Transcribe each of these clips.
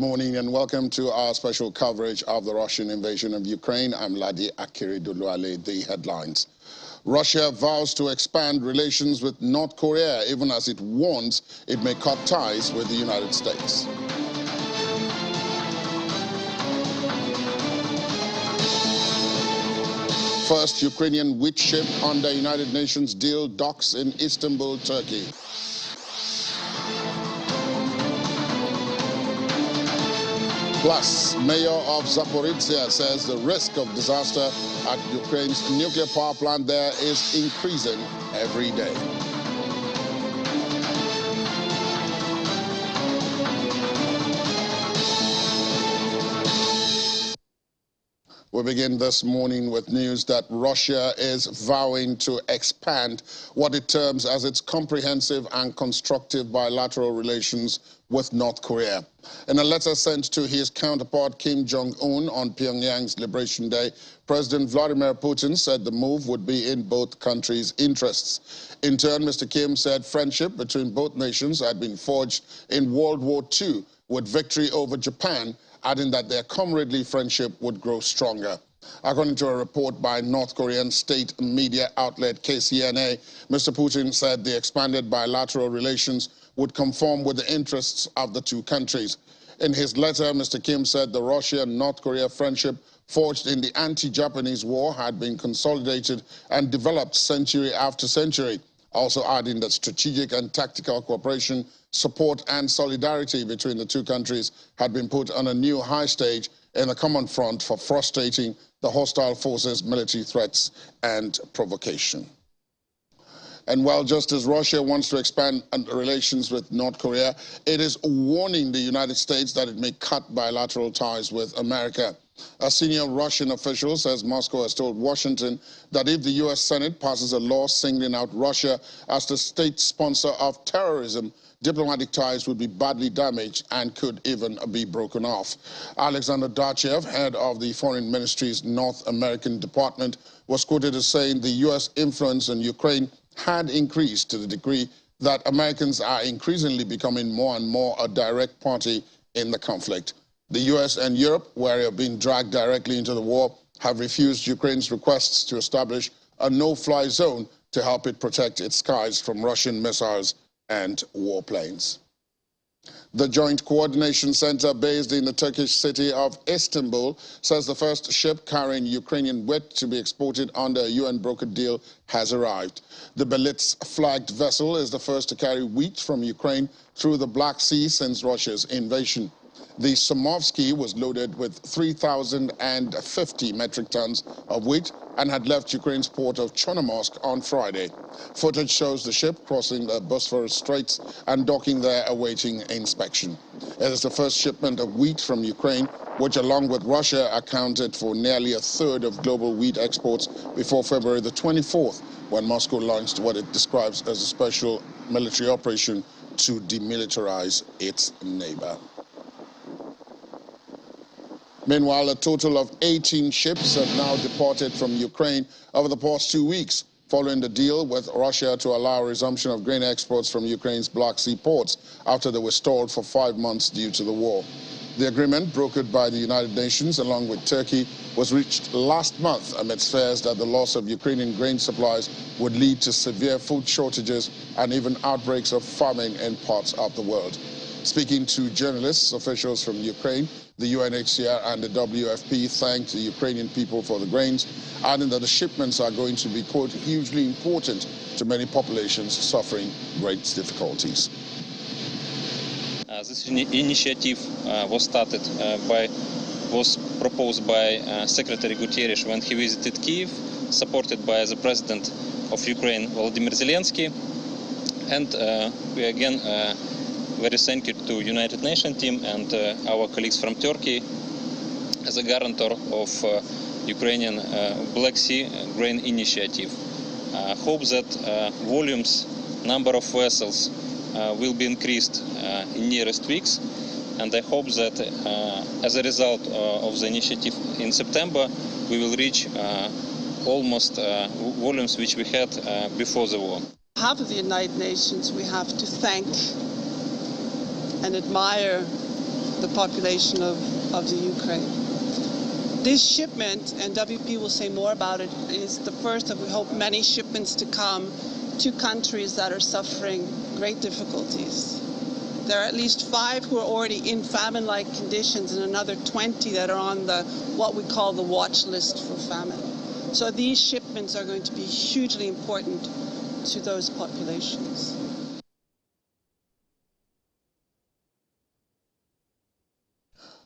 morning and welcome to our special coverage of the Russian invasion of Ukraine. I'm Ladi Akiriduluale. The headlines. Russia vows to expand relations with North Korea, even as it warns it may cut ties with the United States. First Ukrainian wheat ship under United Nations deal docks in Istanbul, Turkey. Plus, mayor of Zaporizhzhia says the risk of disaster at Ukraine's nuclear power plant there is increasing every day. We begin this morning with news that Russia is vowing to expand what it terms as its comprehensive and constructive bilateral relations with North Korea. In a letter sent to his counterpart Kim Jong-un on Pyongyang's Liberation Day, President Vladimir Putin said the move would be in both countries' interests. In turn, Mr. Kim said friendship between both nations had been forged in World War II with victory over Japan, adding that their comradely friendship would grow stronger. According to a report by North Korean state media outlet KCNA, Mr. Putin said the expanded bilateral relations would conform with the interests of the two countries. In his letter, Mr. Kim said the Russia-North Korea friendship forged in the anti-Japanese war had been consolidated and developed century after century, also adding that strategic and tactical cooperation, support and solidarity between the two countries had been put on a new high stage in the common front for frustrating the hostile forces' military threats and provocation. And while just as Russia wants to expand relations with North Korea, it is warning the United States that it may cut bilateral ties with America. A senior Russian official says Moscow has told Washington that if the U.S. Senate passes a law singling out Russia as the state sponsor of terrorism, diplomatic ties would be badly damaged and could even be broken off. Alexander Dachev, head of the Foreign Ministry's North American Department, was quoted as saying the U.S. influence in Ukraine had increased to the degree that Americans are increasingly becoming more and more a direct party in the conflict. The U.S. and Europe, where of being dragged directly into the war, have refused Ukraine's requests to establish a no-fly zone to help it protect its skies from Russian missiles and warplanes. The Joint Coordination Center based in the Turkish city of Istanbul says the first ship carrying Ukrainian wheat to be exported under a UN-brokered deal has arrived. The Belitz-flagged vessel is the first to carry wheat from Ukraine through the Black Sea since Russia's invasion. The Somovsky was loaded with 3,050 metric tons of wheat and had left Ukraine's port of Chornomorsk on Friday. Footage shows the ship crossing the Bosphorus Straits and docking there awaiting inspection. It is the first shipment of wheat from Ukraine, which along with Russia accounted for nearly a third of global wheat exports before February the 24th, when Moscow launched what it describes as a special military operation to demilitarize its neighbor. Meanwhile, a total of 18 ships have now departed from Ukraine over the past 2 weeks, following the deal with Russia to allow resumption of grain exports from Ukraine's Black Sea ports after they were stalled for 5 months due to the war. The agreement, brokered by the United Nations along with Turkey, was reached last month amidst fears that the loss of Ukrainian grain supplies would lead to severe food shortages and even outbreaks of famine in parts of the world. Speaking to journalists, officials from Ukraine, the UNHCR and the WFP thanked the Ukrainian people for the grains, adding that the shipments are going to be, quote, hugely important to many populations suffering great difficulties. This initiative was proposed by Secretary Guterres when he visited Kyiv, supported by the President of Ukraine, Volodymyr Zelensky, and we again very thankful to United Nations team and our colleagues from Turkey as a guarantor of Ukrainian Black Sea grain initiative. Hope that volumes, number of vessels will be increased in nearest weeks, and I hope that as a result of the initiative in September we will reach almost volumes which we had before the war. On behalf of the United Nations, we have to thank and admire the population of the Ukraine. This shipment, and WP will say more about it, is the first of, we hope, many shipments to come to countries that are suffering great difficulties. There are at least 5 who are already in famine-like conditions and another 20 that are on the what we call the watch list for famine. So these shipments are going to be hugely important to those populations.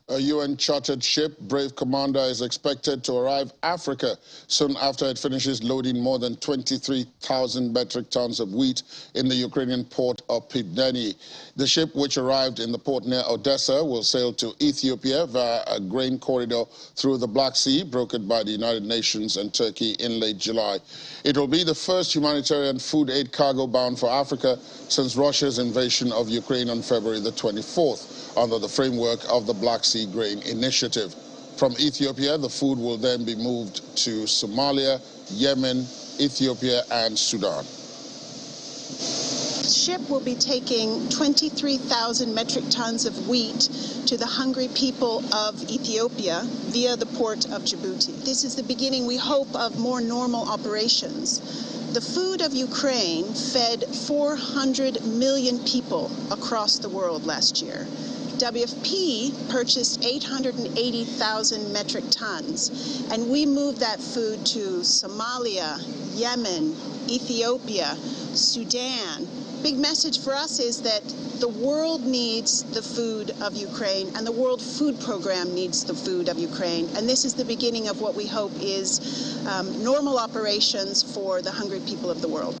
A UN-chartered ship, Brave Commander, is expected to arrive Africa soon after it finishes loading more than 23,000 metric tons of wheat in the Ukrainian port of Pivdeny. The ship, which arrived in the port near Odessa, will sail to Ethiopia via a grain corridor through the Black Sea, brokered by the United Nations and Turkey in late July. It will be the first humanitarian food aid cargo bound for Africa since Russia's invasion of Ukraine on February the 24th. Under the framework of the Black Sea Grain Initiative. From Ethiopia, the food will then be moved to Somalia, Yemen, Ethiopia, and Sudan. The ship will be taking 23,000 metric tons of wheat to the hungry people of Ethiopia via the port of Djibouti. This is the beginning, we hope, of more normal operations. The food of Ukraine fed 400 million people across the world last year. WFP purchased 880,000 metric tons, and we moved that food to Somalia, Yemen, Ethiopia, Sudan. Big message for us is that the world needs the food of Ukraine, and the World Food Program needs the food of Ukraine, and this is the beginning of what we hope is normal operations for the hungry people of the world.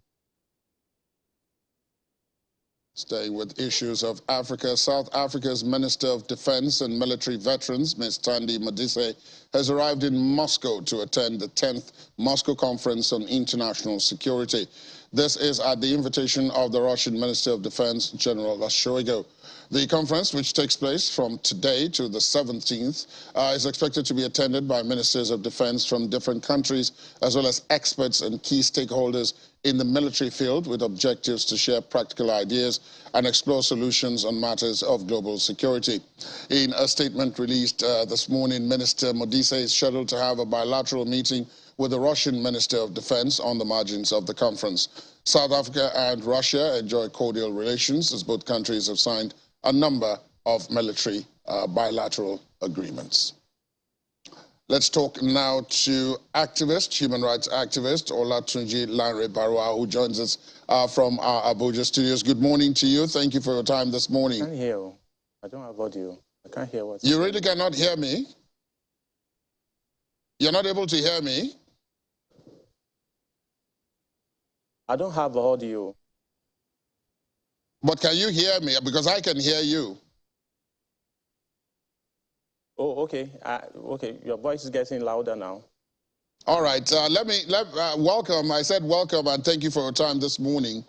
Staying with issues of Africa, South Africa's Minister of Defense and Military Veterans, Ms. Thandi Modise, has arrived in Moscow to attend the 10th Moscow Conference on International Security. This is at the invitation of the Russian Minister of Defense, General Shoigu. The conference, which takes place from today to the 17th, is expected to be attended by ministers of defense from different countries, as well as experts and key stakeholders in the military field, with objectives to share practical ideas and explore solutions on matters of global security. In a statement released this morning, Minister Modise is scheduled to have a bilateral meeting with the Russian Minister of Defense on the margins of the conference. South Africa and Russia enjoy cordial relations, as both countries have signed a number of military bilateral agreements. Let's talk now to activist, human rights activist, Olatunji Lanre-Barua, who joins us from our Abuja studios. Good morning to you. Thank you for your time this morning. I can't hear you. I don't have audio. I can't hear what you really cannot hear me? You're not able to hear me? I don't have audio. But can you hear me? Because I can hear you. Oh, okay. Okay, your voice is getting louder now. All right. Welcome. I said welcome and thank you for your time this morning.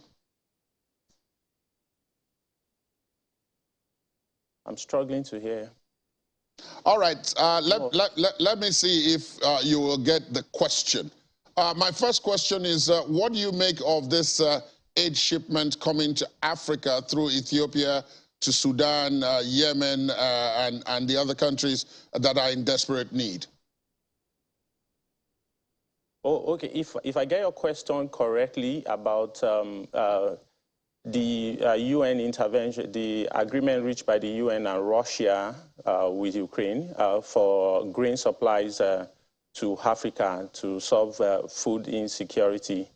I'm struggling to hear. All right. Let me see if you will get the question. My first question is, what do you make of this aid shipment coming to Africa through Ethiopia to Sudan, Yemen, and the other countries that are in desperate need? Oh, okay. If I get your question correctly about the UN intervention, the agreement reached by the UN and Russia with Ukraine for grain supplies to Africa to solve food insecurity.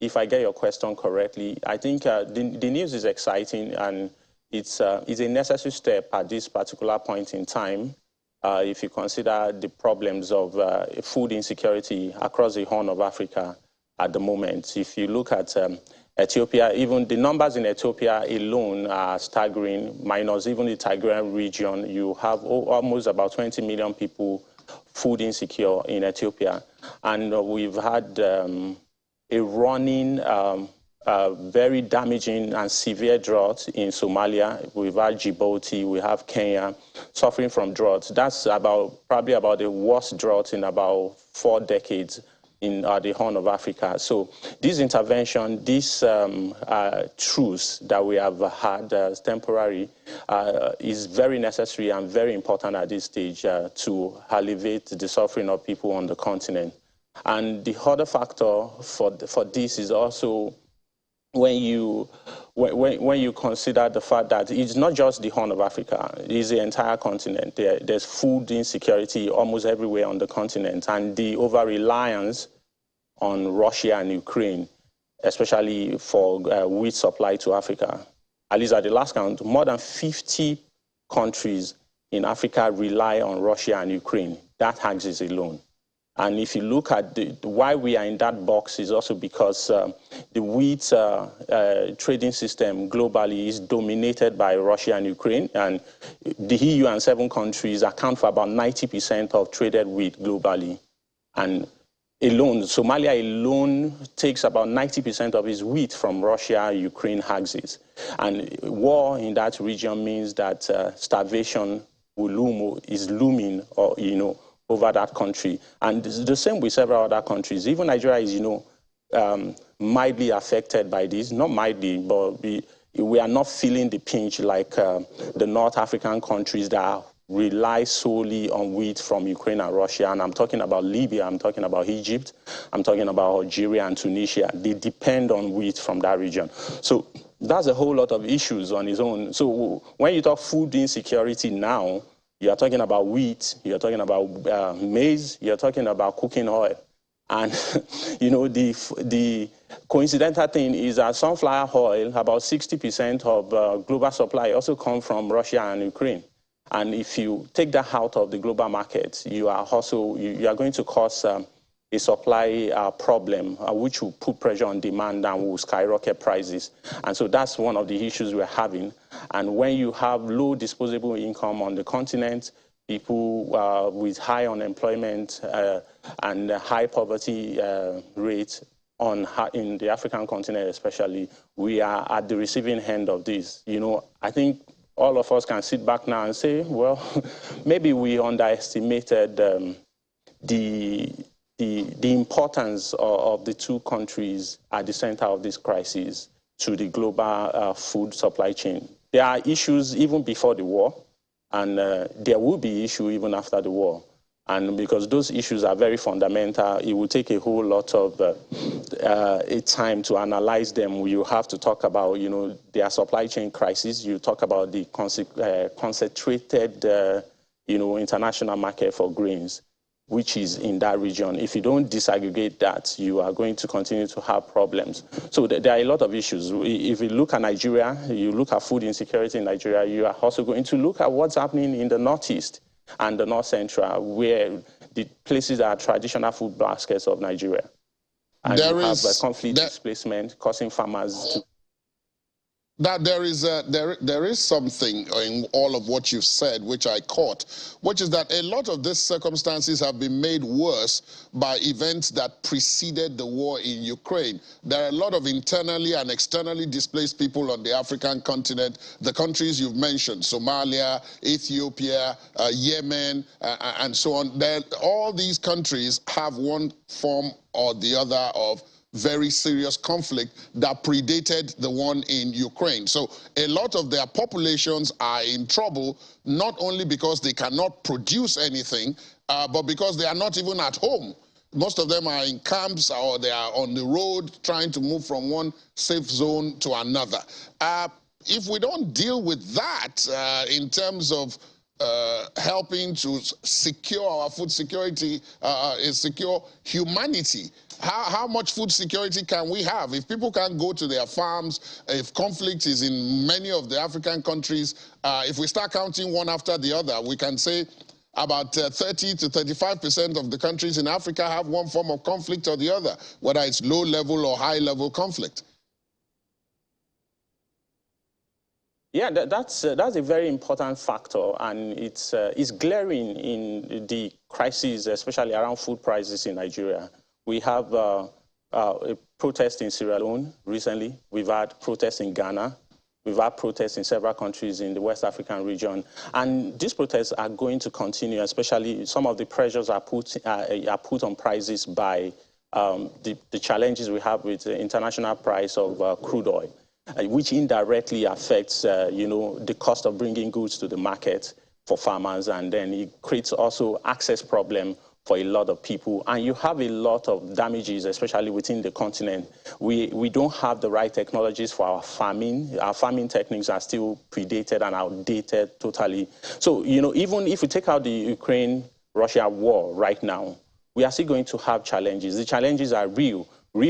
If I get your question correctly, I think the news is exciting and it's a necessary step at this particular point in time if you consider the problems of food insecurity across the Horn of Africa at the moment. If you look at Ethiopia, even the numbers in Ethiopia alone are staggering, minus even the Tigrayan region. You have almost about 20 million people food insecure in Ethiopia. And we've had a running, very damaging and severe drought in Somalia. We've had Djibouti, we have Kenya suffering from droughts. That's probably about the worst drought in about 4 decades in the Horn of Africa. So this intervention, this truce that we have had as temporary is very necessary and very important at this stage to alleviate the suffering of people on the continent. And the other factor for this is also when you consider the fact that it's not just the Horn of Africa, it's the entire continent. There's food insecurity almost everywhere on the continent, and the over-reliance on Russia and Ukraine, especially for wheat supply to Africa. At least at the last count, more than 50 countries in Africa rely on Russia and Ukraine. That axis alone. And if you look at why we are in that box is also because the wheat trading system globally is dominated by Russia and Ukraine, and the EU and 7 countries account for about 90% of traded wheat globally. And Somalia alone takes about 90% of its wheat from Russia, Ukraine axis. And war in that region means that starvation is looming, or over that country. And the same with several other countries. Even Nigeria is, mildly affected by this. Not mildly, but we are not feeling the pinch like the North African countries that rely solely on wheat from Ukraine and Russia. And I'm talking about Libya, I'm talking about Egypt, I'm talking about Algeria and Tunisia. They depend on wheat from that region. So that's a whole lot of issues on its own. So when you talk food insecurity now, you are talking about wheat, you're talking about maize, you're talking about cooking oil. And, the coincidental thing is that sunflower oil, about 60% of global supply also comes from Russia and Ukraine. And if you take that out of the global market, you are going to cause a supply problem, which will put pressure on demand and will skyrocket prices. And so that's one of the issues we're having. And when you have low disposable income on the continent, people with high unemployment and high poverty rates in the African continent especially, we are at the receiving end of this. I think all of us can sit back now and say, well, maybe we underestimated the importance of the 2 countries at the center of this crisis to the global food supply chain. There are issues even before the war, and there will be issues even after the war. And because those issues are very fundamental, it will take a whole lot of time to analyze them. You have to talk about, their supply chain crisis. You talk about the concentrated, international market for grains, which is in that region. If you don't disaggregate that, you are going to continue to have problems. So there are a lot of issues. If you look at Nigeria, you look at food insecurity in Nigeria, you are also going to look at what's happening in the Northeast and the North Central, where the places are traditional food baskets of Nigeria. And you have conflict displacement causing farmers to... There is something in all of what you've said which I caught, which is that a lot of these circumstances have been made worse by events that preceded the war in Ukraine. There are a lot of internally and externally displaced people on the African continent. The countries you've mentioned, Somalia, Ethiopia, Yemen, and so on. All these countries have one form or the other of very serious conflict that predated the one in Ukraine. So a lot of their populations are in trouble, not only because they cannot produce anything, but because they are not even at home. Most of them are in camps or they are on the road trying to move from one safe zone to another. If we don't deal with that in terms of helping to secure our food security, secure humanity, how much food security can we have? If people can't go to their farms, if conflict is in many of the African countries, if we start counting one after the other, we can say about 30 to 35% of the countries in Africa have one form of conflict or the other, whether it's low-level or high-level conflict. Yeah, that's a very important factor, and it's glaring in the crisis, especially around food prices in Nigeria. We have a protest in Sierra Leone recently. We've had protests in Ghana. We've had protests in several countries in the West African region. And these protests are going to continue, especially some of the pressures are put on prices by the challenges we have with the international price of crude oil, which indirectly affects, the cost of bringing goods to the market for farmers, and then it creates also access problem for a lot of people. And you have a lot of damages, especially within the continent. We don't have the right technologies for our farming. Our farming techniques are still predated and outdated totally. So, even if we take out the Ukraine-Russia war right now, we are still going to have challenges. The challenges are real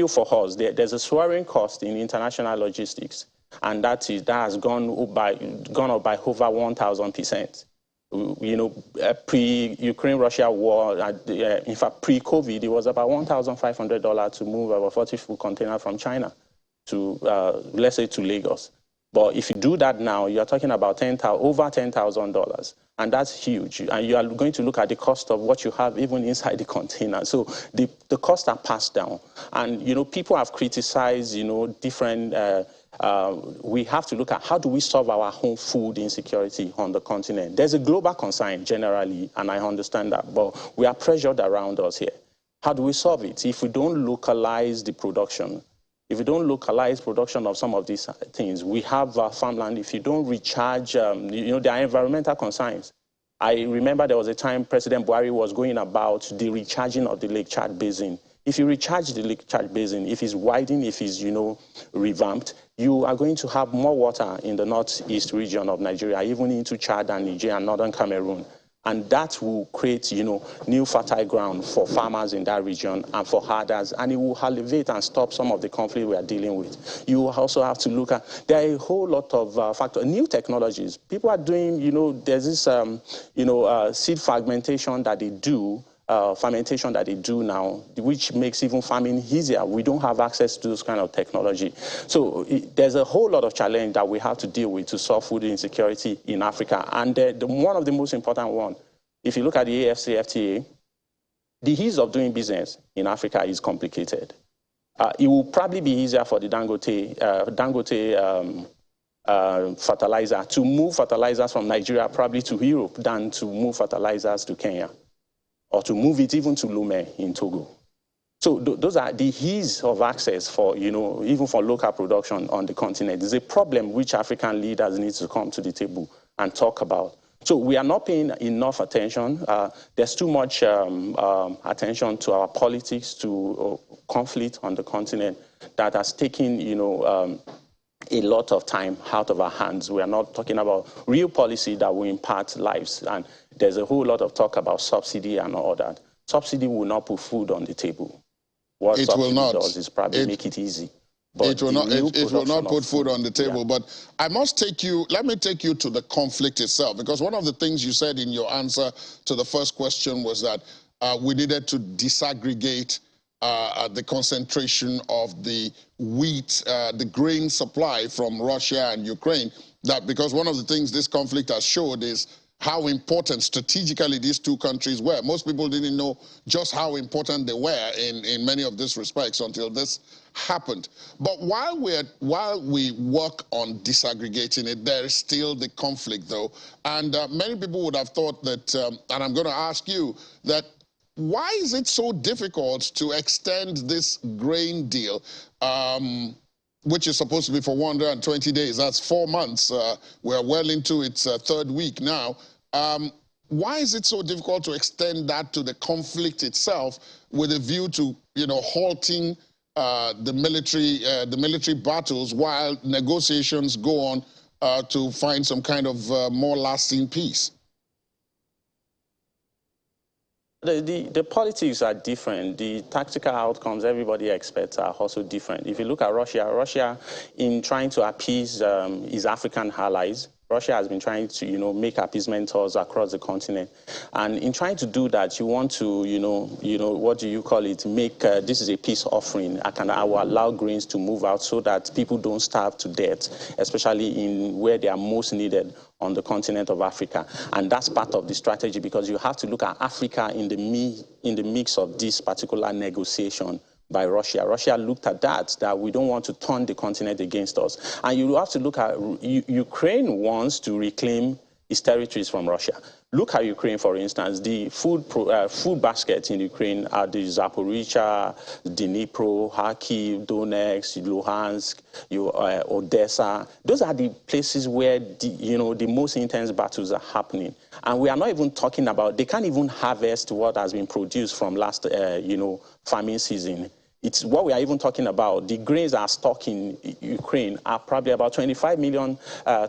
for us. There's a soaring cost in international logistics, and that has gone up by over 1,000%. Pre-Ukraine-Russia war, in fact, pre-COVID, it was about $1,500 to move a 40-foot container from China to, let's say, to Lagos. But if you do that now, you're talking about over $10,000, and that's huge. And you are going to look at the cost of what you have even inside the container. So the costs are passed down. And, people have criticized, different... we have to look at how do we solve our home food insecurity on the continent. There's a global concern generally, and I understand that, but we are pressured around us here. How do we solve it? If we don't localize the production, if we don't localize production of some of these things, we have farmland. If you don't recharge, there are environmental concerns. I remember there was a time President Buhari was going about the recharging of the Lake Chad Basin. If you recharge the Lake Chad Basin, if it's widened, if it's, revamped, you are going to have more water in the northeast region of Nigeria, even into Chad and Niger and northern Cameroon. And that will create, new fertile ground for farmers in that region and for herders, and it will alleviate and stop some of the conflict we are dealing with. You also have to look at, there are a whole lot of factors, new technologies. People are doing, there's this, seed fragmentation that they do, fermentation that they do now, which makes even farming easier. We don't have access to this kind of technology. So there's a whole lot of challenge that we have to deal with to solve food insecurity in Africa. And one of the most important one, if you look at the AfCFTA, the ease of doing business in Africa is complicated. It will probably be easier for the Dangote fertilizer to move fertilizers from Nigeria probably to Europe than to move fertilizers to Kenya, or to move it even to Lomé in Togo. So those are the ease of access for, even for local production on the continent. It's a problem which African leaders need to come to the table and talk about. So we are not paying enough attention. There's too much attention to our politics, to conflict on the continent that has taken, a lot of time out of our hands. We are not talking about real policy that will impact lives. And there's a whole lot of talk about subsidy and all that. Subsidy will not put food on the table. What it subsidy will not. does is probably make it easy. But it will not put food on the table. Yeah. But I must let me take you to the conflict itself, because one of the things you said in your answer to the first question was that we needed to disaggregate the concentration of the wheat, the grain supply from Russia and Ukraine, that because one of the things this conflict has showed is how important strategically these two countries were. Most people didn't know just how important they were in many of these respects until this happened. But while we work on disaggregating it, there is still the conflict though. And many people would have thought that, and I'm going to ask you, that why is it so difficult to extend this grain deal, which is supposed to be for 120 days? That's 4 months. We're well into its third week now. Why is it so difficult to extend that to the conflict itself with a view to, halting the military battles while negotiations go on to find some kind of more lasting peace? The politics are different. The tactical outcomes everybody expects are also different. If you look at Russia, in trying to appease its African allies, Russia has been trying to, make appeasement tours across the continent. And in trying to do that, you want to, what do you call it, make this is a peace offering. I will allow grains to move out so that people don't starve to death, especially in where they are most needed on the continent of Africa. And that's part of the strategy, because you have to look at Africa in the mix of this particular negotiation by Russia. Russia looked at that we don't want to turn the continent against us. And you have to look at, Ukraine wants to reclaim its territories from Russia. look at Ukraine, for instance. The food baskets in Ukraine are the Zaporizhzhia, Dnipro, Kharkiv, Donetsk, Luhansk, Odessa. Those are the places where the most intense battles are happening. And we are not even talking about, they can't even harvest what has been produced from last, farming season. It's what we are even talking about. The grains are stocked in Ukraine are probably about 25 million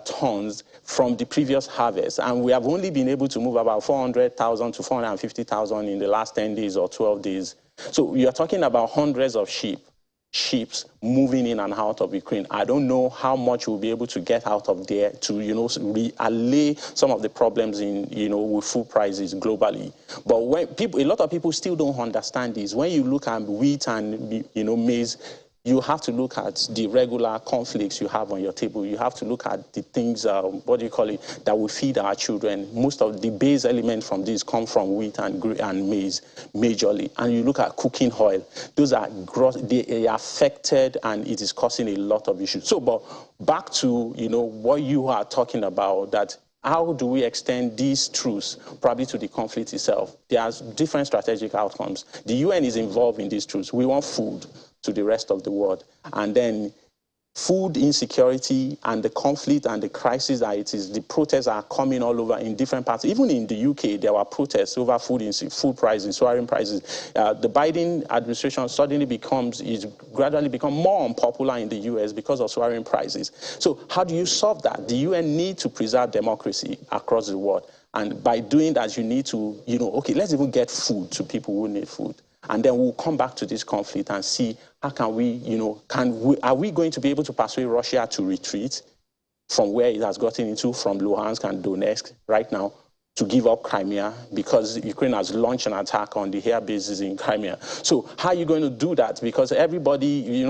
tons from the previous harvest. And we have only been able to move about 400,000 to 450,000 in the last 10 days or 12 days. So you're talking about hundreds of ships moving in and out of Ukraine. I don't know how much we'll be able to get out of there to, allay some of the problems with food prices globally. But when a lot of people still don't understand this. When you look at wheat and, maize, you have to look at the regular conflicts you have on your table. You have to look at the things, that will feed our children. Most of the base elements from this come from wheat and maize, majorly. And you look at cooking oil. Those are gross, they are affected, and it is causing a lot of issues. So, but back to, what you are talking about, that how do we extend these truths probably to the conflict itself? There are different strategic outcomes. The UN is involved in these truths. We want food to the rest of the world. And then food insecurity and the conflict and the crisis that it is, the protests are coming all over in different parts. Even in the UK, there were protests over food prices, soaring prices. The Biden administration is gradually become more unpopular in the US because of soaring prices. So how do you solve that? The UN needs to preserve democracy across the world. And by doing that, you need to, okay, let's even get food to people who need food. And then we'll come back to this conflict and see how can we, are we going to be able to persuade Russia to retreat from where it has gotten into, from Luhansk and Donetsk right now, to give up Crimea, because Ukraine has launched an attack on the air bases in Crimea. So how are you going to do that? Because everybody,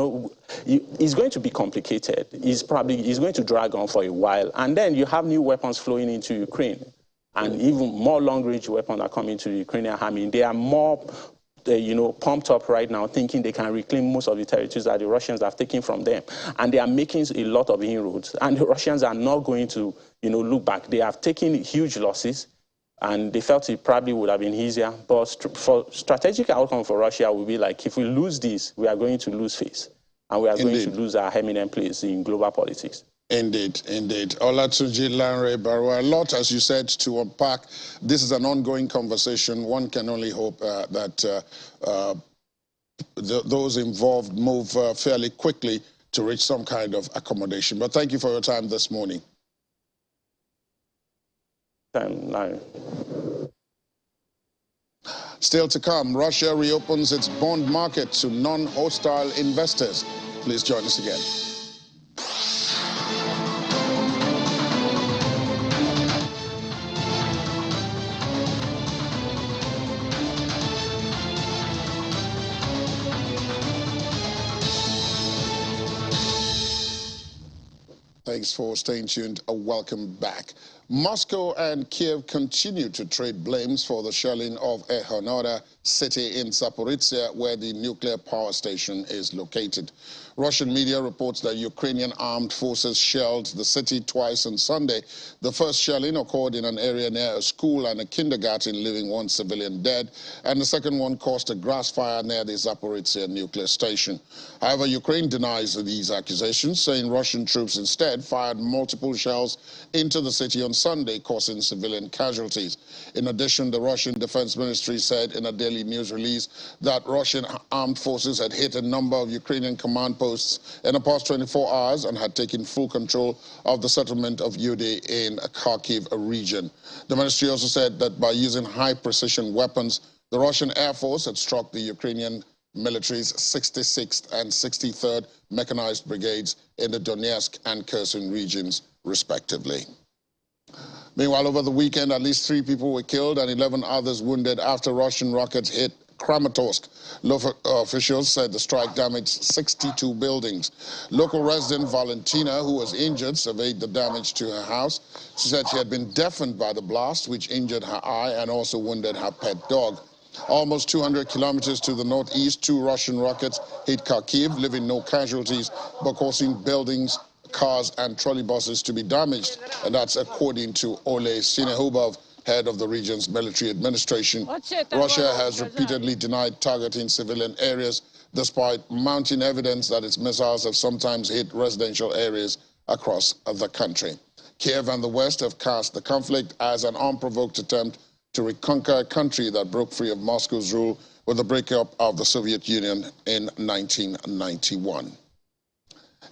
it's going to be complicated. It's going to drag on for a while. And then you have new weapons flowing into Ukraine, and even more long-range weapons are coming to the Ukrainian army. They are more pumped up right now, thinking they can reclaim most of the territories that the Russians have taken from them. And they are making a lot of inroads. And the Russians are not going to, look back. They have taken huge losses, and they felt it probably would have been easier. But for strategic outcome for Russia will be like, if we lose this, we are going to lose face. And we are going to lose our eminent place in global politics. Indeed, indeed. Olatunji Lanre-Barua, a lot, as you said, to unpack. This is an ongoing conversation. One can only hope that those involved move fairly quickly to reach some kind of accommodation. But thank you for your time this morning. Still to come, Russia reopens its bond market to non-hostile investors. Please join us again. Thanks for staying tuned. Welcome back. Moscow and Kiev continue to trade blames for the shelling of Enerhodar city in Zaporizhzhia, where the nuclear power station is located. Russian media reports that Ukrainian armed forces shelled the city twice on Sunday. The first shelling occurred in an area near a school and a kindergarten, leaving one civilian dead, and the second one caused a grass fire near the Zaporizhzhia nuclear station. However, Ukraine denies these accusations, saying Russian troops instead fired multiple shells into the city on Sunday, causing civilian casualties. In addition, the Russian Defense Ministry said in a daily news release that Russian armed forces had hit a number of Ukrainian command posts in the past 24 hours and had taken full control of the settlement of Yude in Kharkiv region. The ministry also said that by using high-precision weapons, the Russian Air Force had struck the Ukrainian military's 66th and 63rd Mechanized Brigades in the Donetsk and Kherson regions, respectively. Meanwhile, over the weekend, at least 3 people were killed and 11 others wounded after Russian rockets hit Kramatorsk. Local officials said the strike damaged 62 buildings. Local resident Valentina, who was injured, surveyed the damage to her house. She said she had been deafened by the blast, which injured her eye and also wounded her pet dog. Almost 200 kilometers to the northeast, 2 Russian rockets hit Kharkiv, leaving no casualties, but causing buildings, cars and trolley buses to be damaged. And that's according to Ole Sinehubov, head of the region's military administration. Russia has repeatedly denied targeting civilian areas, despite mounting evidence that its missiles have sometimes hit residential areas across the country. Kiev and the West have cast the conflict as an unprovoked attempt to reconquer a country that broke free of Moscow's rule with the breakup of the Soviet Union in 1991.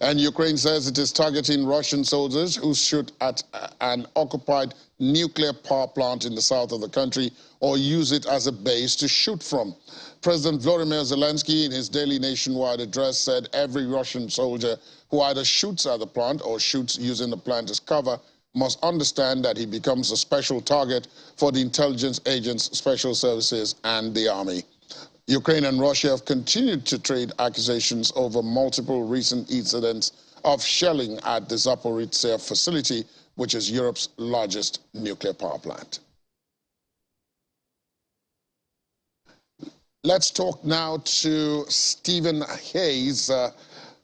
And Ukraine says it is targeting Russian soldiers who shoot at an occupied nuclear power plant in the south of the country or use it as a base to shoot from. President Volodymyr Zelensky, in his daily nationwide address, said every Russian soldier who either shoots at the plant or shoots using the plant as cover must understand that he becomes a special target for the intelligence agents, special services, and the army. Ukraine and Russia have continued to trade accusations over multiple recent incidents of shelling at the Zaporizhzhia facility, which is Europe's largest nuclear power plant. Let's talk now to Stephen Hayes,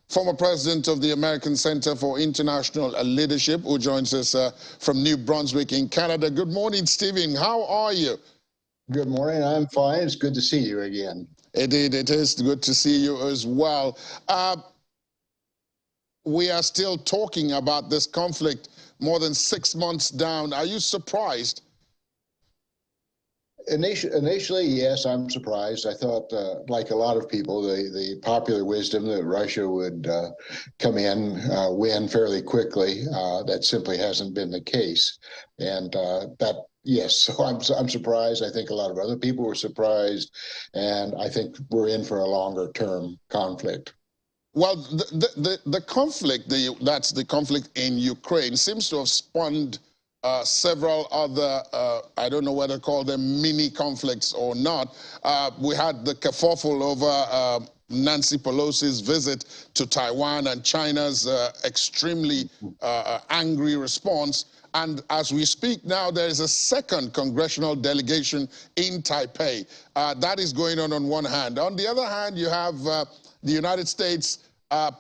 former president of the American Center for International Leadership, who joins us from New Brunswick in Canada. Good morning, Stephen. How are you? Good morning. I'm fine. It's good to see you again. Indeed, it is good to see you as well. We are still talking about this conflict more than 6 months down. Are you surprised? Initially, yes, I'm surprised. I thought, like a lot of people, the popular wisdom that Russia would come in, win fairly quickly. That simply hasn't been the case. And yes, so I'm surprised. I think a lot of other people were surprised. And I think we're in for a longer term conflict. Well, the conflict, that's the conflict in Ukraine, seems to have spawned several other, I don't know whether to call them mini conflicts or not. We had the kerfuffle over Nancy Pelosi's visit to Taiwan and China's extremely angry response. And as we speak now, there is a second congressional delegation in Taipei. That is going on one hand. On the other hand, you have the United States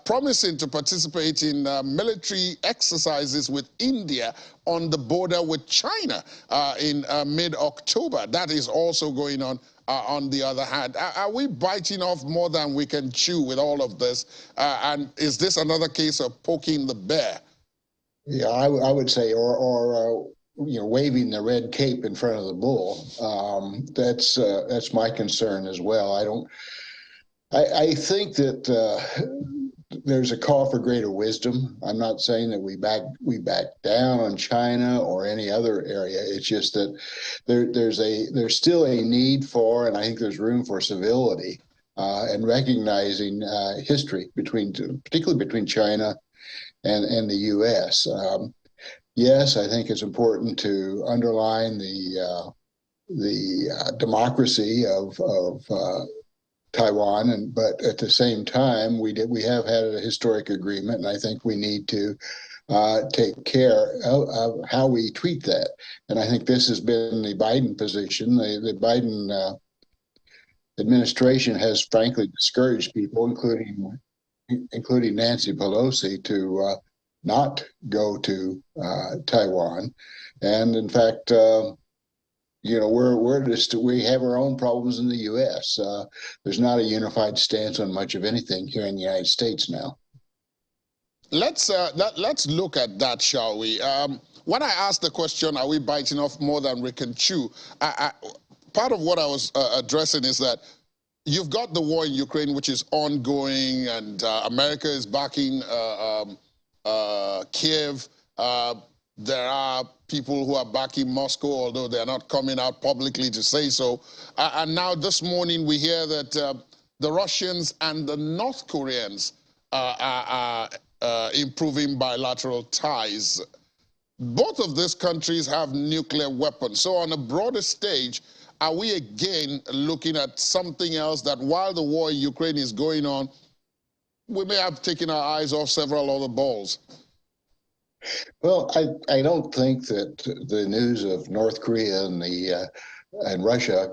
promising to participate in military exercises with India on the border with China in mid-October. That is also going on the other hand. Are we biting off more than we can chew with all of this? And is this another case of poking the bear? Yeah, I would say, or waving the red cape in front of the bull. That's my concern as well. I think that there's a call for greater wisdom. I'm not saying that we back down on China or any other area. It's just that there's still a need for, and I think there's room for civility and recognizing history particularly between China and the U.S. Yes, I think it's important to underline the democracy of Taiwan, but at the same time, we have had a historic agreement, and I think we need to take care of how we treat that. And I think this has been the Biden position. The Biden administration has frankly discouraged people, including Nancy Pelosi, to not go to Taiwan. And in fact, we have our own problems in the U.S. There's not a unified stance on much of anything here in the United States now. Let's look at that, shall we? When I asked the question, are we biting off more than we can chew? Part of what I was addressing is that you've got the war in Ukraine, which is ongoing, and America is backing Kiev. There are people who are backing Moscow, although they're not coming out publicly to say so. And now this morning we hear that the Russians and the North Koreans are improving bilateral ties. Both of these countries have nuclear weapons. So on a broader stage, are we again looking at something else that while the war in Ukraine is going on, we may have taken our eyes off several other balls? Well, I don't think that the news of North Korea and Russia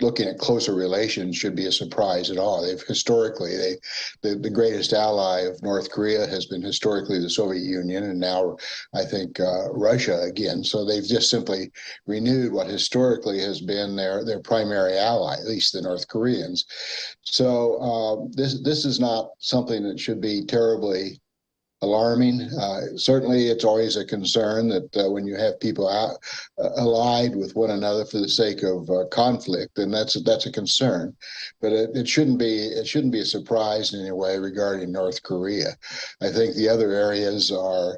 looking at closer relations should be a surprise at all. They've historically, the greatest ally of North Korea has been historically the Soviet Union, and now I think Russia again. So they've just simply renewed what historically has been their primary ally, at least the North Koreans. So this is not something that should be terribly alarming. Certainly, it's always a concern that when you have people allied with one another for the sake of conflict, then that's a concern. But it shouldn't be a surprise in any way regarding North Korea. I think the other areas are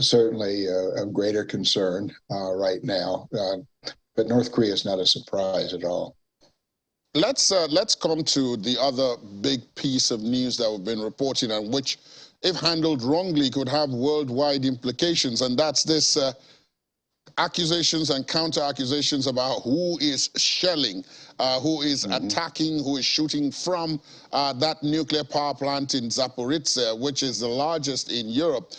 certainly of greater concern right now. But North Korea is not a surprise at all. Let's come to the other big piece of news that we've been reporting on, which, if handled wrongly, could have worldwide implications, and that's this accusations and counter-accusations about who is shelling, who is attacking, who is shooting from that nuclear power plant in Zaporizhzhia, which is the largest in Europe.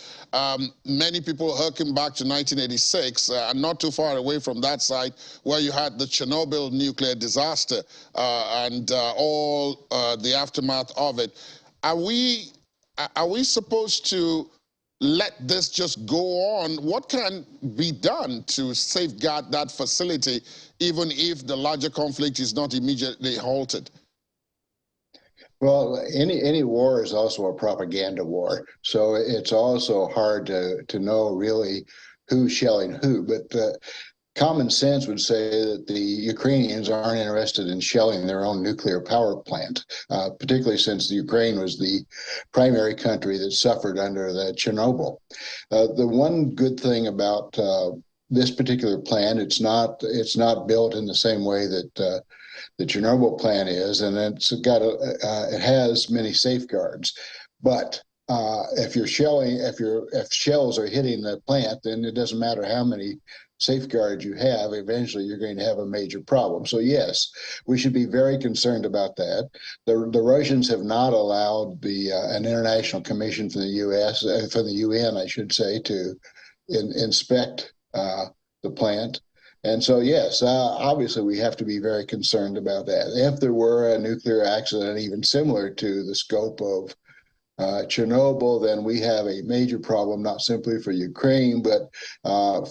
Many people harken back to 1986, and not too far away from that site, where you had the Chernobyl nuclear disaster and all the aftermath of it. Are we supposed to let this just go on? What can be done to safeguard that facility, even if the larger conflict is not immediately halted? Well, any war is also a propaganda war, so it's also hard to know really who's shelling who. But common sense would say that the Ukrainians aren't interested in shelling their own nuclear power plant, particularly since the Ukraine was the primary country that suffered under the Chernobyl. The one good thing about this particular plant, it's not built in the same way that the Chernobyl plant is, and it has many safeguards. But if shells are hitting the plant, then it doesn't matter how many safeguards you have, eventually you're going to have a major problem. So yes, we should be very concerned about that. The Russians have not allowed an international commission from the U.S., from the UN, I should say, to inspect the plant. And so yes, obviously we have to be very concerned about that. If there were a nuclear accident even similar to the scope of Chernobyl, then we have a major problem, not simply for Ukraine, but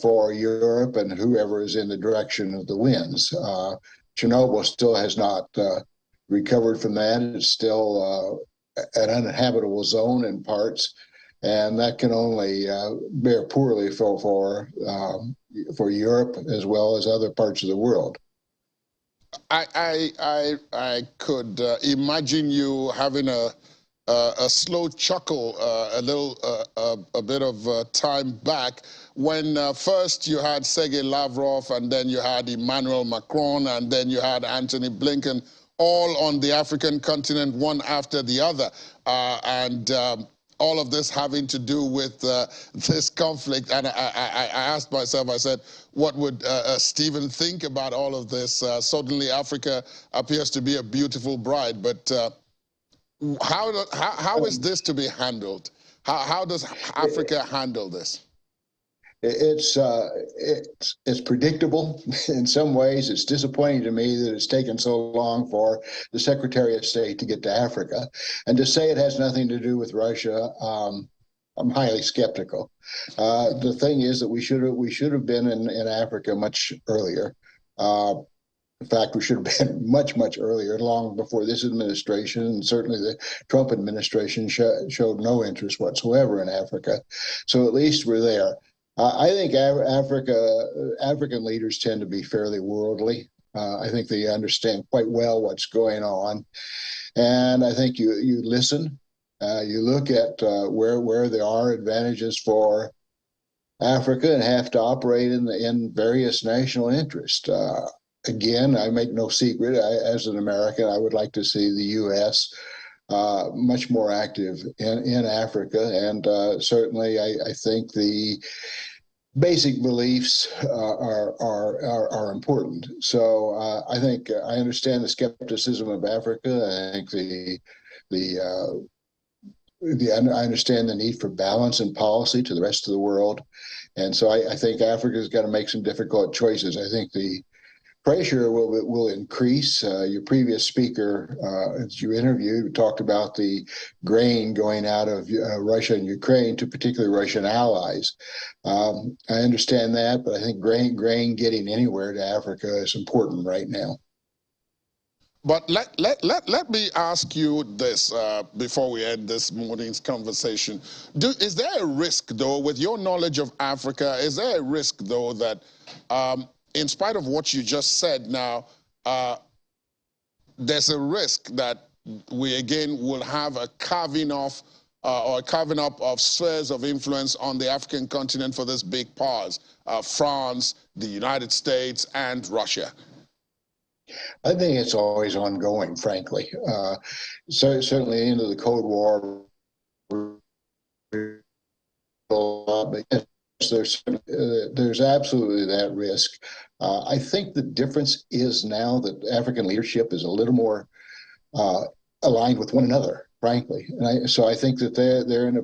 for Europe and whoever is in the direction of the winds. Chernobyl still has not recovered from that. It's still an uninhabitable zone in parts, and that can only bear poorly for Europe as well as other parts of the world. I could imagine you having a slow chuckle a bit of time back when first you had Sergei Lavrov, and then you had Emmanuel Macron, and then you had Antony Blinken, all on the African continent, one after the other, and all of this having to do with this conflict. And I asked myself, I said, what would Stephen think about all of this? Suddenly Africa appears to be a beautiful bride, but how is this to be handled? How does Africa handle this? It's predictable in some ways. It's disappointing to me that it's taken so long for the Secretary of State to get to Africa, and to say it has nothing to do with Russia, I'm highly skeptical. The thing is that we should have been in Africa much earlier. In fact, we should have been much earlier, long before this administration, and certainly the Trump administration showed no interest whatsoever in Africa. So at least we're there. I think African leaders tend to be fairly worldly. I think they understand quite well what's going on, and I think you listen, you look at where there are advantages for Africa, and have to operate in various national interests. Again, I make no secret, as an American, I would like to see the U.S. Much more active in Africa, and certainly I think the basic beliefs are important. So I think I understand the skepticism of Africa. I think I understand the need for balance and policy to the rest of the world, and so I think Africa's got to make some difficult choices. I think pressure will increase. Your previous speaker, as you interviewed, talked about the grain going out of Russia and Ukraine to particularly Russian allies. I understand that, but I think grain getting anywhere to Africa is important right now. But let me ask you this before we end this morning's conversation. Is there a risk, though, with your knowledge of Africa, is there a risk, though, that in spite of what you just said now, there's a risk that we again will have a carving off or a carving up of spheres of influence on the African continent for these big powers, France, the United States, and Russia? I think it's always ongoing, frankly. So certainly into the Cold War, there's absolutely that risk. I think the difference is now that African leadership is a little more aligned with one another, frankly. And so I think that they're in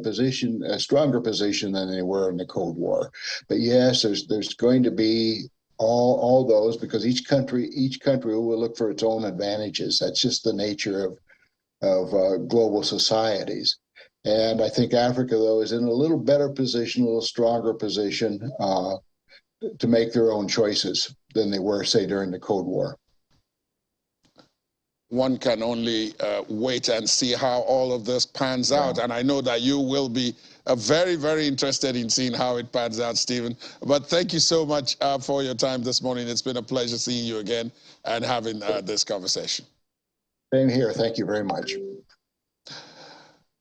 a stronger position than they were in the Cold War. But yes, there's going to be all those, because each country will look for its own advantages. That's just the nature of global societies. And I think Africa, though, is in a little better position, a little stronger position to make their own choices than they were, say, during the Cold War. One can only wait and see how all of this pans out. And I know that you will be very, very interested in seeing how it pans out, Stephen. But thank you so much for your time this morning. It's been a pleasure seeing you again and having this conversation. Same here. Thank you very much.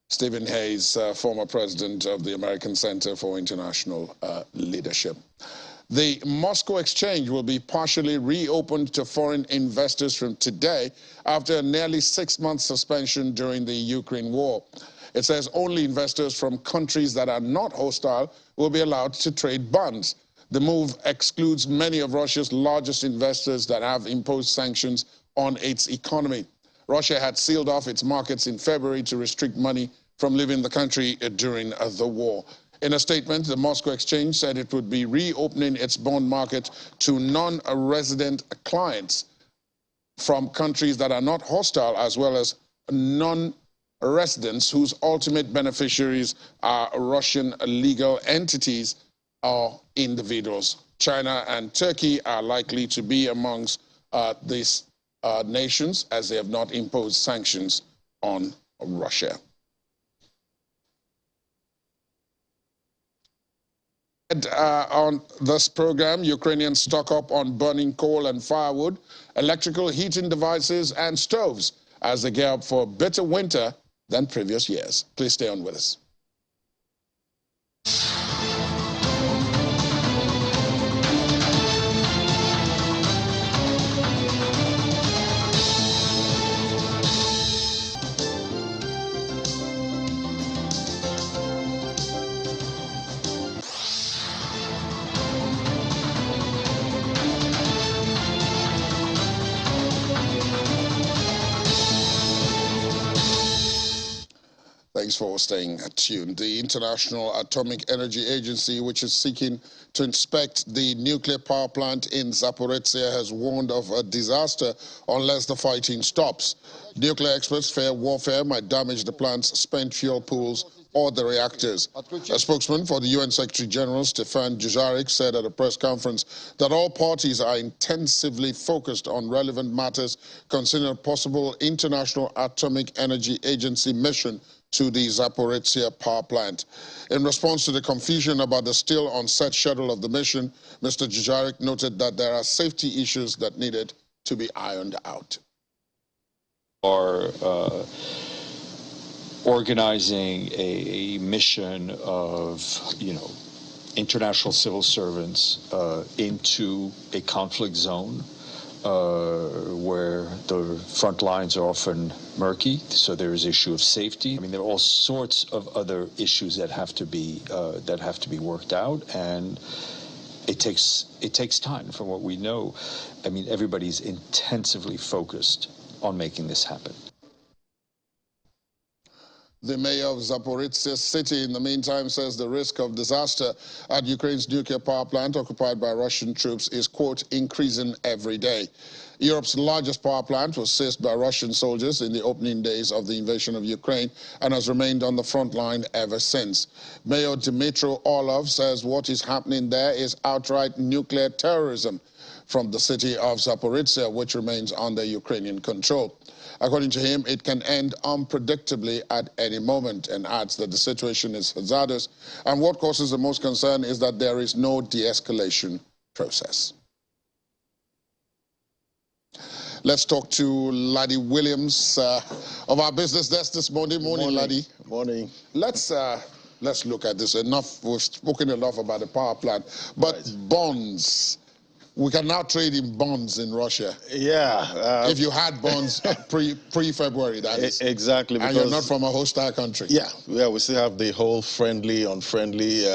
Stephen Hayes, former president of the American Center for International Leadership. The Moscow Exchange will be partially reopened to foreign investors from today after a nearly 6-month suspension during the Ukraine war. It says only investors from countries that are not hostile will be allowed to trade bonds. The move excludes many of Russia's largest investors that have imposed sanctions on its economy. Russia had sealed off its markets in February to restrict money from leaving the country during the war. In a statement, the Moscow Exchange said it would be reopening its bond market to non-resident clients from countries that are not hostile, as well as non-residents whose ultimate beneficiaries are Russian legal entities or individuals. China and Turkey are likely to be amongst these nations, as they have not imposed sanctions on Russia. On this program, Ukrainians stock up on burning coal and firewood, electrical heating devices, and stoves as they gear up for a bitter winter than previous years. Please stay on with us. Thanks for staying tuned. The International Atomic Energy Agency, which is seeking to inspect the nuclear power plant in Zaporizhzhia, has warned of a disaster unless the fighting stops. Nuclear experts fear warfare might damage the plant's spent fuel pools or the reactors. A spokesman for the UN Secretary General, Stefan Dujarric, said at a press conference that all parties are intensively focused on relevant matters concerning a possible International Atomic Energy Agency mission to the Zaporizhzhia power plant. In response to the confusion about the still unset schedule of the mission, Mr. Dujarric noted that there are safety issues that needed to be ironed out. Organizing a mission of, international civil servants into a conflict zone where the front lines are often murky, so there is issue of safety. I mean, there are all sorts of other issues that have to be worked out, and it takes time. From what we know, I mean, everybody's intensively focused on making this happen. The mayor of Zaporizhzhia city, in the meantime, says the risk of disaster at Ukraine's nuclear power plant occupied by Russian troops is, quote, increasing every day. Europe's largest power plant was seized by Russian soldiers in the opening days of the invasion of Ukraine and has remained on the front line ever since. Mayor Dmytro Orlov says what is happening there is outright nuclear terrorism from the city of Zaporizhzhia, which remains under Ukrainian control. According to him, it can end unpredictably at any moment, and adds that the situation is hazardous. And what causes the most concern is that there is no de-escalation process. Let's talk to Laddie Williams of our business desk this morning. Morning, Laddie. Morning. Let's look at this. We've spoken enough about the power plant, but right. Bonds. We can now trade in bonds in Russia. Yeah. If you had bonds pre-February, that is. Exactly. And you're not from a hostile country. Yeah, we still have the whole friendly, unfriendly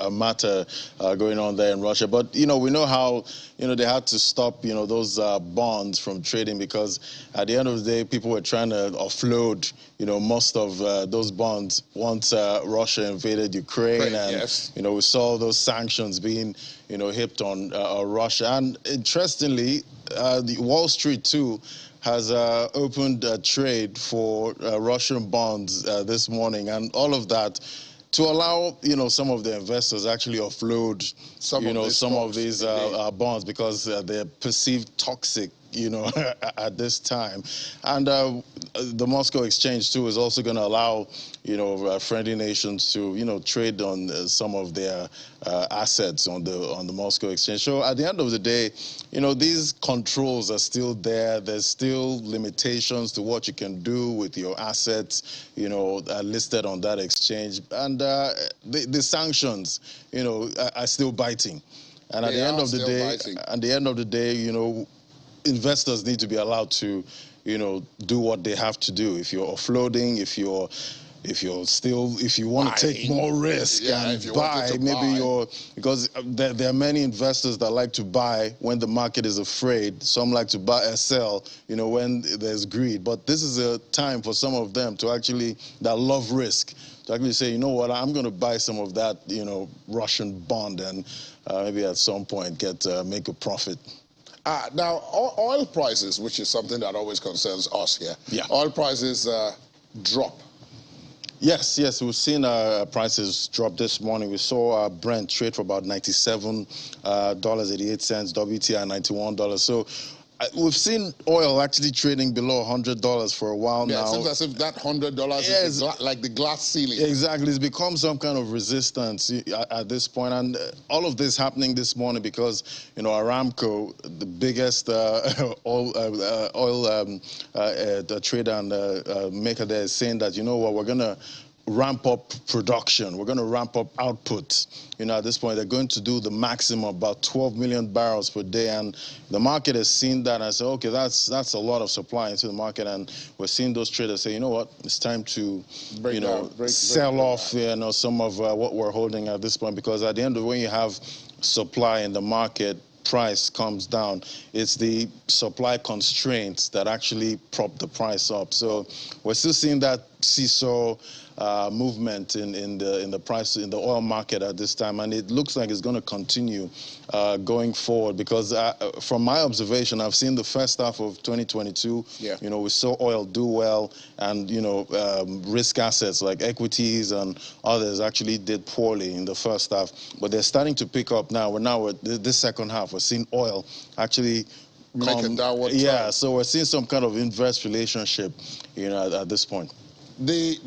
matter going on there in Russia. But, we know how, they had to stop, those bonds from trading because at the end of the day, people were trying to offload, most of those bonds once Russia invaded Ukraine. And, yes. we saw those sanctions being, hipped on Russia. And interestingly, the Wall Street, too, has opened a trade for Russian bonds this morning. And all of that to allow, some of the investors actually offload, some of these bonds because they're perceived toxic, at this time. And the Moscow Exchange, too, is also going to allow, friendly nations to, trade on some of their assets on the Moscow Exchange. So at the end of the day, these controls are still there. There's still limitations to what you can do with your assets, listed on that exchange. And the sanctions, are still biting. And at the end of the day, investors need to be allowed to, do what they have to do. If you're offloading, if you want to take more risk and buy, because there are many investors that like to buy when the market is afraid. Some like to buy and sell, when there's greed. But this is a time for some of them to actually, that love risk, to actually say, you know what, I'm going to buy some of that, Russian bond and maybe at some point make a profit. Now, oil prices, which is something that always concerns us here. Yeah. Oil prices drop. Yes, we've seen prices drop this morning. We saw Brent trade for about $97.88, WTI $91. So we've seen oil actually trading below $100 for a while now. It seems as if that $100 is like the glass ceiling. Exactly. It's become some kind of resistance at this point. And all of this happening this morning because, Aramco, the biggest oil trader and maker there, is saying that, we're going to ramp up production. We're going to ramp up output. At this point, they're going to do the maximum, about 12 million barrels per day. And the market has seen that and said, okay, that's a lot of supply into the market. And we're seeing those traders say, you know what, it's time to, sell off, some of what we're holding at this point. Because at the end of when you have supply in the market, price comes down. It's the supply constraints that actually prop the price up. So we're still seeing that seesaw movement in the price in the oil market at this time, and it looks like it's going to continue going forward because from my observation, I've seen the first half of 2022. Yeah. We saw oil do well, and risk assets like equities and others actually did poorly in the first half, but they're starting to pick up now. We're at this second half. We're seeing oil actually make a downward trend. Yeah, so we're seeing some kind of inverse relationship, at this point. The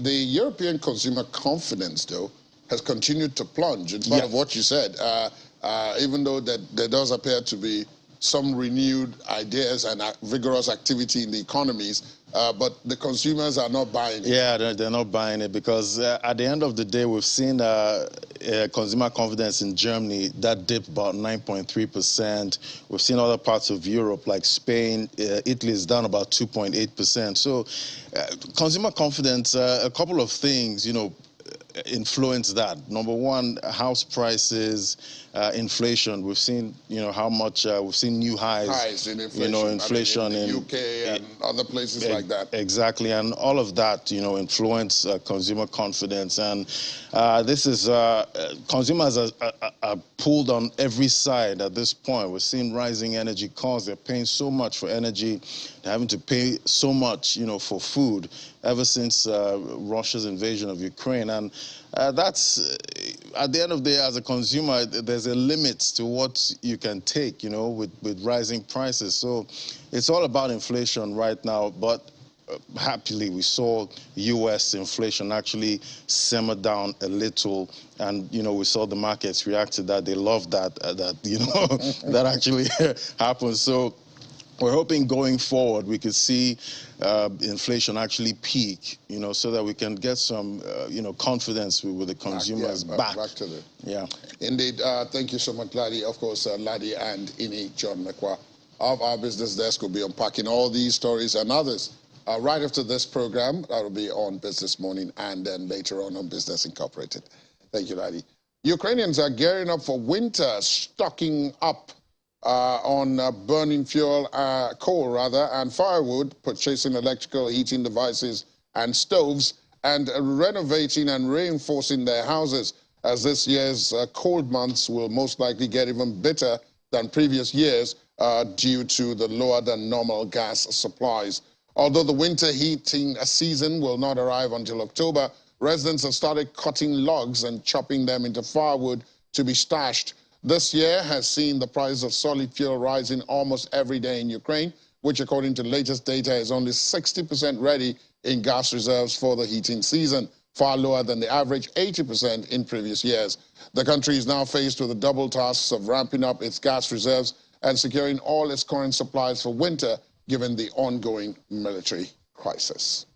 European consumer confidence, though, has continued to plunge, in spite of what you said, even though there does appear to be some renewed ideas and vigorous activity in the economies, but the consumers are not buying it. Yeah, they're not buying it because at the end of the day, we've seen consumer confidence in Germany that dipped about 9.3%. We've seen other parts of Europe like Spain, Italy is down about 2.8%. So consumer confidence, a couple of things, influence that? Number one, house prices, inflation. We've seen, how much we've seen new highs in inflation. Inflation in the UK and other places like that. Exactly, and all of that, influence consumer confidence, and this is consumers are pulled on every side at this point. We're seeing rising energy costs. They're paying so much for energy. They're having to pay so much, for food ever since Russia's invasion of Ukraine, and that's at the end of the day, as a consumer, there's a limit to what you can take, with rising prices. So it's all about inflation right now, but happily we saw U.S. inflation actually simmer down a little, and we saw the markets react to that. They loved that that actually happened. So we're hoping going forward we could see inflation actually peak, so that we can get some, confidence with the consumers back. Back to the. Yeah. Indeed. Thank you so much, Ladi. Of course, Ladi and Ini John Mekwa of our business desk will be unpacking all these stories and others right after this program. That will be on Business Morning and then later on Business Incorporated. Thank you, Ladi. Ukrainians are gearing up for winter, stocking up on burning fuel, coal rather, and firewood, purchasing electrical heating devices and stoves, and renovating and reinforcing their houses, as this year's cold months will most likely get even bitter than previous years due to the lower than normal gas supplies. Although the winter heating season will not arrive until October, residents have started cutting logs and chopping them into firewood to be stashed. This year has seen the price of solid fuel rising almost every day in Ukraine, which according to latest data is only 60% ready in gas reserves for the heating season, far lower than the average 80% in previous years. The country is now faced with the double tasks of ramping up its gas reserves and securing all its current supplies for winter, given the ongoing military crisis.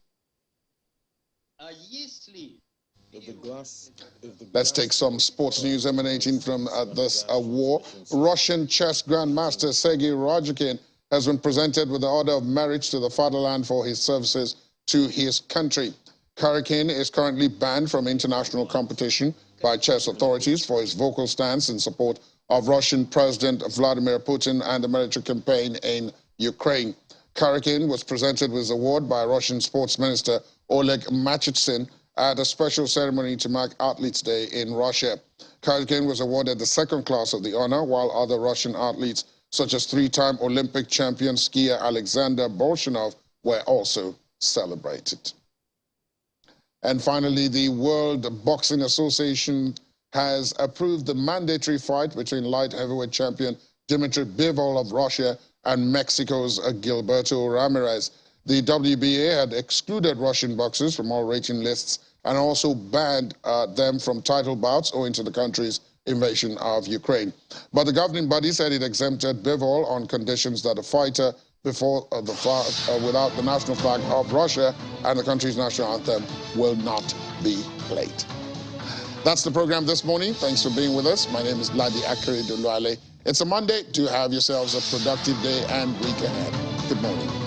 Let's take some sports news emanating from this war. Russian chess grandmaster Sergei Rodriguin has been presented with the Order of Merit to the Fatherland for his services to his country. Karyakin is currently banned from international competition by chess authorities for his vocal stance in support of Russian President Vladimir Putin and the military campaign in Ukraine. Karyakin was presented with his award by Russian Sports Minister Oleg Machitsin at a special ceremony to mark Athletes' Day in Russia. Karyakin was awarded the second class of the honor, while other Russian athletes, such as three-time Olympic champion skier Alexander Bolshinov, were also celebrated. And finally, the World Boxing Association has approved the mandatory fight between light heavyweight champion Dmitry Bivol of Russia and Mexico's Gilberto Ramirez. The WBA had excluded Russian boxers from all rating lists and also banned them from title bouts owing to the country's invasion of Ukraine. But the governing body said it exempted Bivol on conditions that a fighter without the national flag of Russia and the country's national anthem will not be played. That's the program this morning. Thanks for being with us. My name is Ladi Akere Duluale. It's a Monday. Do have yourselves a productive day and week ahead. Good morning.